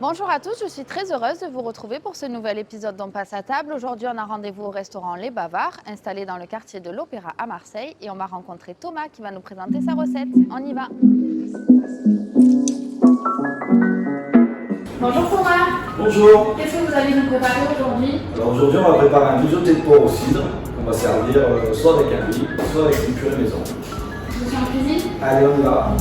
Bonjour à tous, je suis très heureuse de vous retrouver pour ce nouvel épisode d'On passe à table. Aujourd'hui, on a rendez-vous au restaurant Les Bavards, installé dans le quartier de l'Opéra à Marseille. Et on va rencontrer Thomas qui va nous présenter sa recette. On y va. Bonjour Thomas. Bonjour. Qu'est-ce que vous allez nous préparer aujourd'hui? Alors aujourd'hui, on va préparer un mijoté de porc au cidre qu'on va servir soit avec un riz, soit avec une purée maison. Je suis en cuisine. Allez, on y va.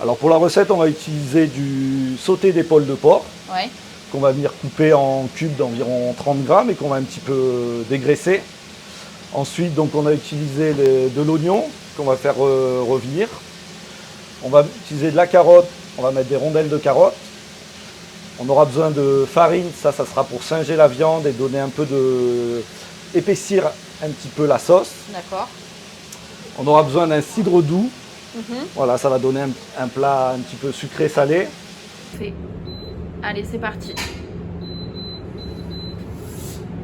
Alors pour la recette, on va utiliser du sauté d'épaule de porc Oui. qu'on va venir couper en cubes d'environ 30 grammes et qu'on va un petit peu dégraisser. Ensuite, donc, on a utilisé de l'oignon qu'on va faire revenir. On va utiliser de la carotte, on va mettre des rondelles de carotte. On aura besoin de farine, ça sera pour singer la viande et donner un peu épaissir un petit peu la sauce. D'accord. On aura besoin d'un cidre doux. Voilà, ça va donner un plat un petit peu sucré-salé. Fait. Allez, c'est parti.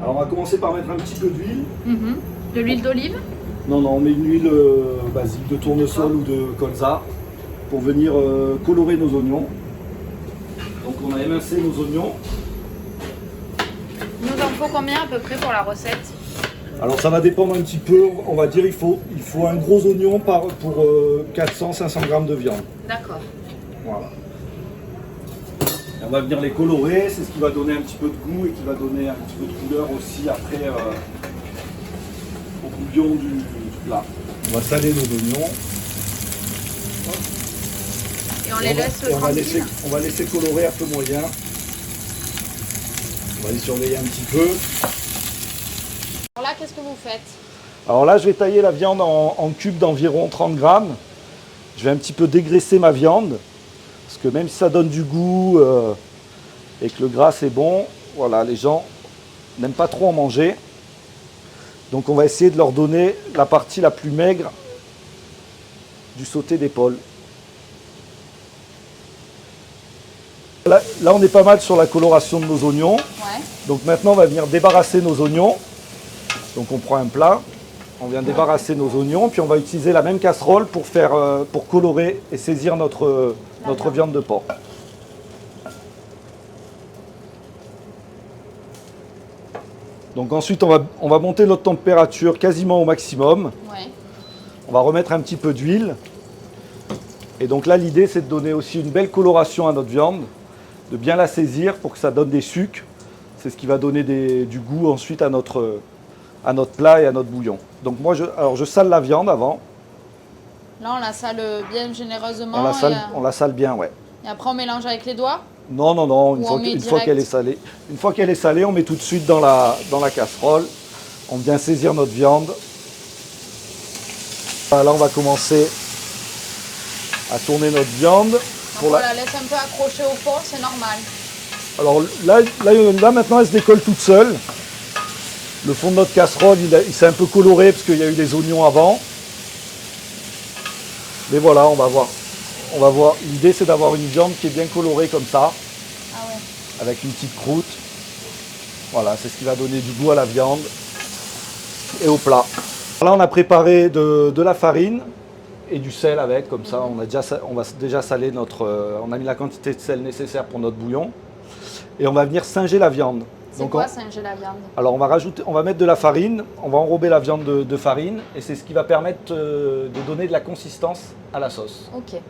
Alors on va commencer par mettre un petit peu d'huile. De l'huile d'olive. Non, on met une huile basique de tournesol ou de colza pour venir colorer nos oignons. Donc on a émincé nos oignons. Il nous en faut combien à peu près pour la recette? Alors ça va dépendre un petit peu, on va dire il faut un gros oignon pour 400-500 grammes de viande. D'accord. Voilà. Et on va venir les colorer, c'est ce qui va donner un petit peu de goût et qui va donner un petit peu de couleur aussi après au bouillon du plat. On va saler nos oignons. Et on les laisse tranquilles. On va laisser colorer un peu moyen. On va les surveiller un petit peu. Alors là, qu'est-ce que vous faites? Alors là, je vais tailler la viande en cubes d'environ 30 grammes. Je vais un petit peu dégraisser ma viande. Parce que même si ça donne du goût et que le gras c'est bon, voilà, les gens n'aiment pas trop en manger. Donc on va essayer de leur donner la partie la plus maigre du sauté d'épaule. Là, on est pas mal sur la coloration de nos oignons. Ouais. Donc maintenant, on va venir débarrasser nos oignons. Donc on prend un plat, on vient débarrasser nos oignons, puis on va utiliser la même casserole pour colorer et saisir notre viande de porc. Donc ensuite, on va monter notre température quasiment au maximum. Ouais. On va remettre un petit peu d'huile. Et donc là, l'idée, c'est de donner aussi une belle coloration à notre viande, de bien la saisir pour que ça donne des sucs. C'est ce qui va donner du goût ensuite à notre plat et à notre bouillon. Donc moi, je sale la viande avant. Là, on la sale bien généreusement. On la sale bien, ouais. Et après, on mélange avec les doigts? Non, une fois qu'elle est salée. Une fois qu'elle est salée, on met tout de suite dans la casserole. On vient saisir notre viande. Là, on va commencer à tourner notre viande. On la laisse un peu accrocher au fond, c'est normal. Alors là, maintenant, elle se décolle toute seule. Le fond de notre casserole, il s'est un peu coloré parce qu'il y a eu des oignons avant. Mais voilà, on va voir. L'idée, c'est d'avoir une viande qui est bien colorée comme ça. Ah ouais. Avec une petite croûte. Voilà, c'est ce qui va donner du goût à la viande et au plat. Là, on a préparé de la farine et du sel avec, comme ça, on va déjà saler on a mis la quantité de sel nécessaire pour notre bouillon. Et on va venir singer la viande. C'est quoi singer la viande? Alors on va mettre de la farine, on va enrober la viande de farine et c'est ce qui va permettre de donner de la consistance à la sauce. Ok.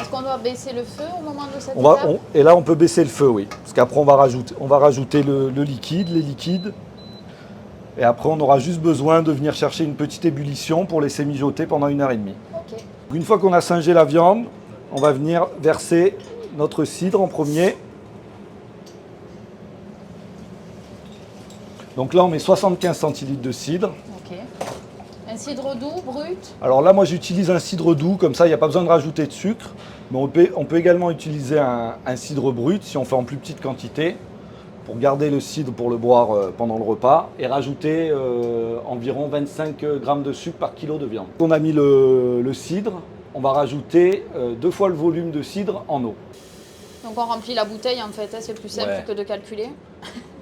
Est-ce qu'on doit baisser le feu au moment de cette étape? Et là on peut baisser le feu, oui. Parce qu'après on va rajouter les liquides. Et après on aura juste besoin de venir chercher une petite ébullition pour laisser mijoter pendant 1h30. Ok. Une fois qu'on a singé la viande, on va venir verser notre cidre en premier. Donc là, on met 75 centilitres de cidre. Ok. Un cidre doux, brut? Alors là, moi, j'utilise un cidre doux, comme ça, il n'y a pas besoin de rajouter de sucre. Mais on peut également utiliser un cidre brut, si on fait en plus petite quantité, pour garder le cidre pour le boire pendant le repas, et rajouter environ 25 grammes de sucre par kilo de viande. On a mis le cidre. On va rajouter 2 fois le volume de cidre en eau. Donc on remplit la bouteille en fait, hein, c'est plus simple que de calculer.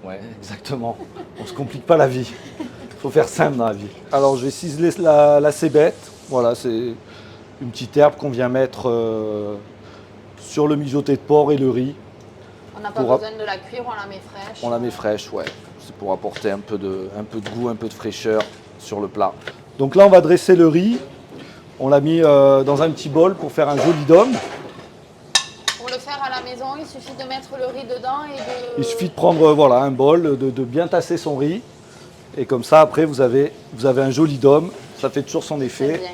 Ouais, exactement. On se complique pas la vie. Il faut faire simple dans la vie. Alors je vais ciseler la cébette. Voilà, c'est une petite herbe qu'on vient mettre sur le mijoté de porc et le riz. On n'a pas besoin de la cuire, on la met fraîche. On la met fraîche, ouais. C'est pour apporter un peu de goût, un peu de fraîcheur sur le plat. Donc là, on va dresser le riz. On l'a mis dans un petit bol pour faire un joli dôme. Pour le faire à la maison, il suffit de mettre le riz dedans et de... Il suffit de prendre voilà, un bol, de bien tasser son riz. Et comme ça, après, vous avez un joli dôme. Ça fait toujours son C'est effet. bien.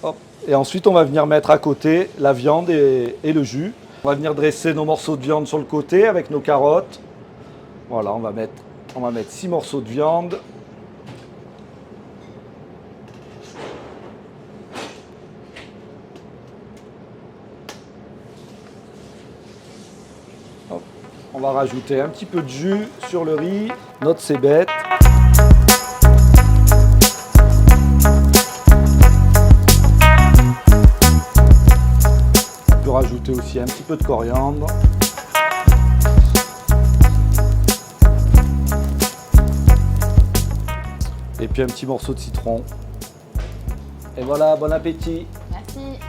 Hop. Et ensuite, on va venir mettre à côté la viande et le jus. On va venir dresser nos morceaux de viande sur le côté avec nos carottes. Voilà, on va mettre 6 morceaux de viande. Hop. On va rajouter un petit peu de jus sur le riz, notre cébette. On peut rajouter aussi un petit peu de coriandre. Et puis un petit morceau de citron. Et voilà, bon appétit! Merci.